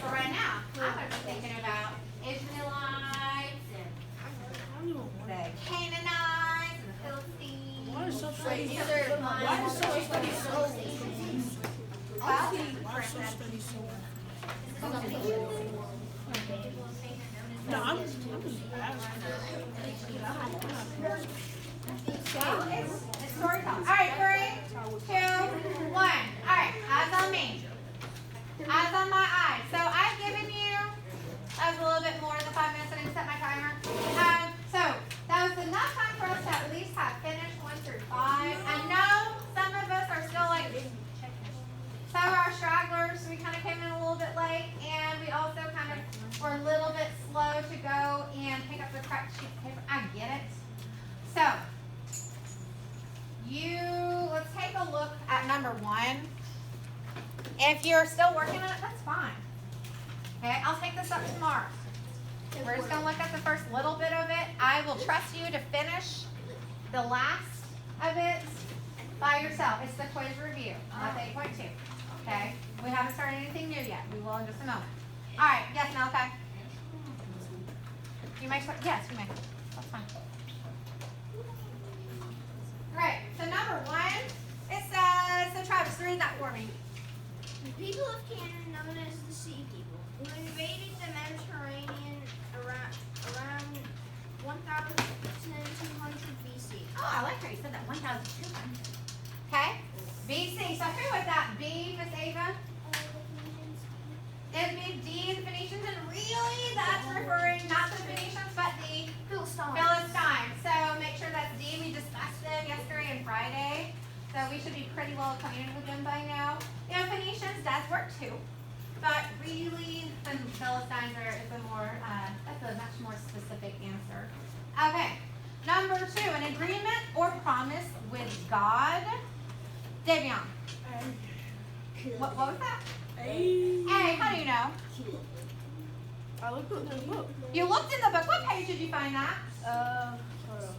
But right now, I'm going to be thinking about Ishmaelites and the Canaanites and the Philistines. Why is social studies so? Well, Why is social studies so? No, I'm just asking. it's story time. All right, 3, 2, 1. All right, eyes on me. Eyes on my eyes. So I've given you, that was a little bit more than 5 minutes. I didn't set my timer. So that was enough time for us to at least have finished 1 through 5. I know some of us are still like, some of our stragglers, we kind of came in a little bit late, and we also kind of were a little bit slow to go and pick up the correct sheet of paper. I get it. So, let's take a look at number 1. If you're still working on it, that's fine. Okay, I'll take this up tomorrow. We're just going to look at the first little bit of it. I will trust you to finish the last of it by yourself. It's the quiz review. That's 8.2. Okay? We haven't started anything new yet. We will in just a moment. All right. Yes, no, okay. You may start. Yes, you may. That's fine. All right. So number 1, it says, so Travis, read that for me. The people of Canaan, known as the Sea People, who invaded the Mediterranean around 1,200 BC. Oh, I like how you said that. 1,200. Okay? BC. So who was that? B, Miss Ava? It'd be D, the Phoenicians, and really that's referring not to the Phoenicians, but the Philistines. So make sure that's D. We discussed them yesterday and Friday. So we should be pretty well acquainted with them by now. You know, Phoenicians does work too. But really, the Philistines is a more, that's a much more specific answer. Okay. Number 2, an agreement or promise with God. Davion. What was that? Hey. Hey, how do you know? I looked at the book. You looked in the book. What page did you find that? Hold on.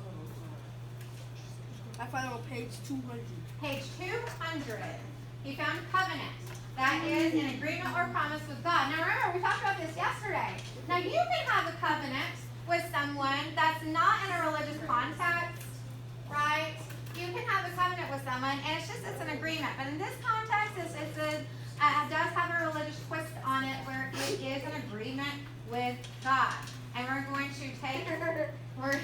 I found it on page 200. Page 200. You found covenant. That is an agreement or promise with God. Now remember, we talked about this yesterday. Now you can have a covenant with someone that's not in a religious context, right? You can have a covenant with someone, and it's an agreement. But in this context, it does have a religious twist on it, where it is an agreement with God. And we're going to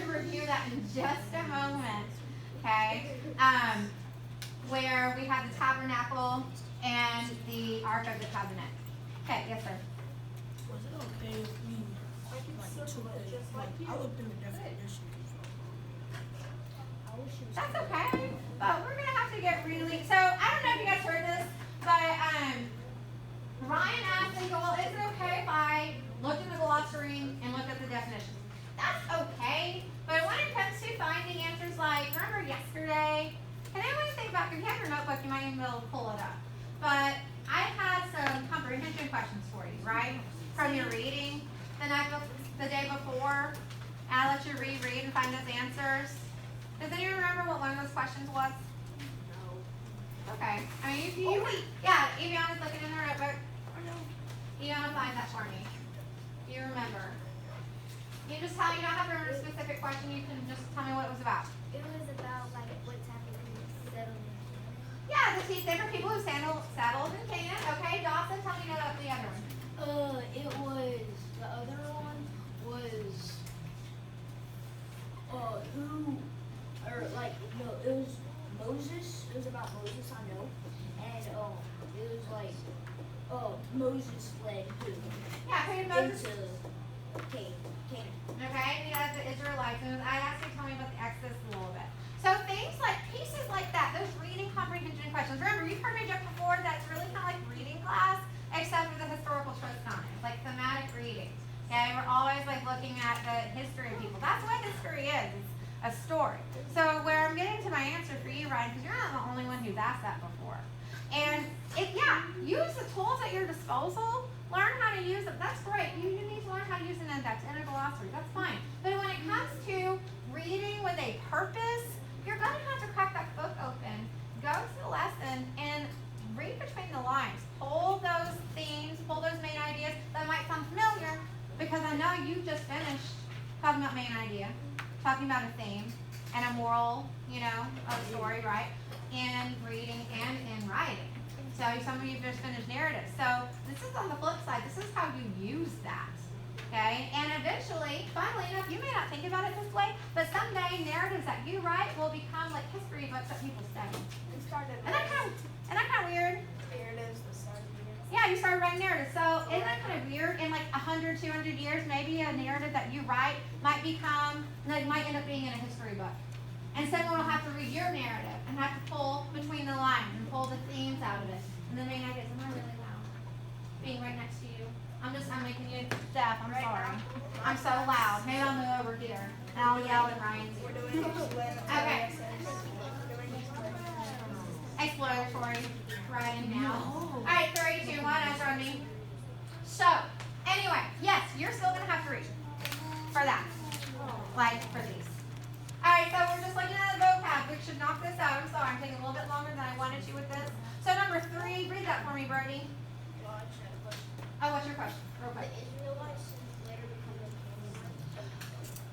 review that in just a moment. Okay, where we have the tabernacle and the Ark of the Covenant. Okay, yes, sir. Was it okay if we I looked in the definition. That's okay, but we're gonna have to get really. So I don't know if you guys heard this, but Ryan asked me, "Well, is it okay if I looked in the glossary and looked at the definitions?" That's okay, but when it comes to finding answers, like remember yesterday. Can anyone think back? If you have your notebook, you might even be able to pull it up. But I had some comprehension questions for you, right? From your reading the day before. I let you reread and find those answers. Does anyone remember what one of those questions was? No. Okay. I mean, Eviana's looking in her notebook. Eviana, find that for me. You remember. You just tell me, you don't have to remember a specific question. You can just tell me what it was about. It was about like what's happening in the settlement. Yeah, the different people who settled in Canaan. Okay, Dawson, tell me about the other one. It was the other one was it was Moses. It was about Moses, I know, and it was like Moses led who? Yeah, who did Moses? Into Canaan. Okay, and you got the Israelites. And I asked you to tell me about the Exodus a little bit. So things like pieces like that, those reading comprehension questions. Remember, you've heard me joke before that's really kind of like reading class, except for the historical twist on it. It's like thematic reading. Okay, we're always like looking at the history of people. That's what history is. It's a story. So where I'm getting to my answer for you, Ryan, because you're not the only one who's asked that before. And use the tools at your disposal. Learn how to use them. That's great. You need to learn how to use an index and a glossary. That's fine. But when it comes to reading with a purpose, you're going to have to crack that book open, go to the lesson, and read between the lines. Pull those themes, pull those main ideas, talking about a theme and a moral, you know, of the story, right? In reading and in writing. So some of you have just finished narrative. So this is on the flip side. This is how you use that. Okay? And eventually, funnily enough, you may not think about it this way, but someday narratives that you write will become like history books that people study. Isn't that kind of weird? Narratives, the start of the year. Yeah, you started writing narratives. So isn't that kind of weird? In like 100, 200 years, maybe a narrative that you write might end up being in a history book. And someone will have to read your narrative and have to pull between the lines and pull the themes out of it. And then they might get, am I really loud? Being right next to you. I'm making you deaf. I'm sorry. I'm so loud. Maybe I'll move over here. And I'll yell at Ryan's ear. We're doing Okay. Exploratory writing now. Alright, 3, 2, 1, answer on me. So, anyway, yes, you're still going to have to read for that. Like for these. Alright, so we're just looking at the vocab. We should knock this out. I'm sorry, I'm taking a little bit longer than I wanted to with this. So number 3, read that for me, Brody. Oh, what's your question? Real quick. The Israelites later become the Canaanites.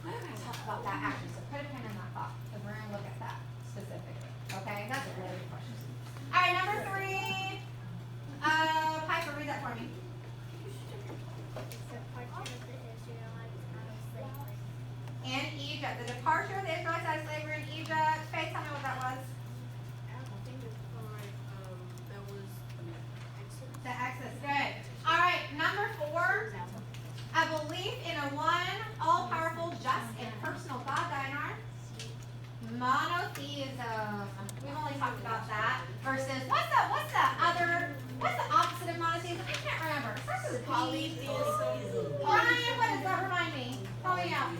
We're going to talk about that actually, so put a pin in that thought, because we're going to look at that specifically. Okay, that's a really good question. Alright, number 3. Piper, read that for me. In Egypt, the departure of the Israelites out of slavery in Egypt. Faith, tell me what that was. The Exodus. Good. All right. Number 4. A belief in a one, all-powerful, just, and personal God, Dinar. Monotheism. We've only talked about that. Versus what's the opposite of monotheism? I can't remember. It starts with a P. Polytheism. Ryan, what does that remind me? Tell me out.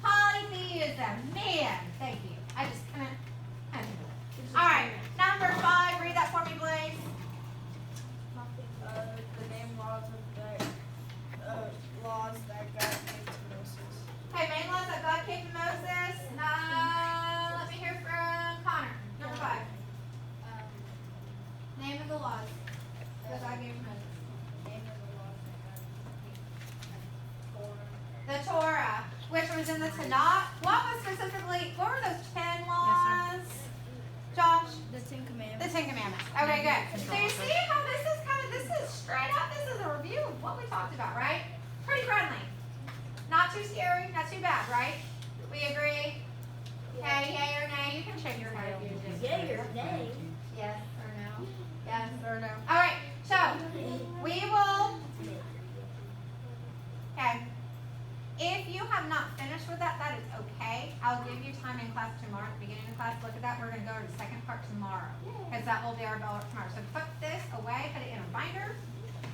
Polytheism. Man, thank you. I just kind of. All right. Number 5. Read that for me, Blaze. The name laws that God gave to Moses. Okay, main laws that God gave to Moses. Let me hear from Connor. Number 5. Name of the laws that God gave to Moses. Name of the laws that God gave. The Torah, which was in the Tanakh. What were those 10 laws? Josh? The Ten The Commandments. 10 Commandments. Okay, good. So you see how this is straight up, this is a review of what we talked about, right? Pretty friendly. Not too scary, not too bad, right? We agree? Okay, yay or nay? You can shake your head if you disagree. Yay or nay? Yes or no? Yes or no? All right, so we will, okay. If you have not finished with that, that is okay. I'll give you time in class tomorrow, at the beginning of class, look at that. We're going to go to the second part tomorrow, because that will be our bell tomorrow. So put this away, put it in a binder.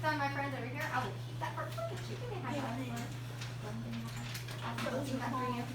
Some of my friends over here, I will keep that for you. You can have that. I'll put that for you.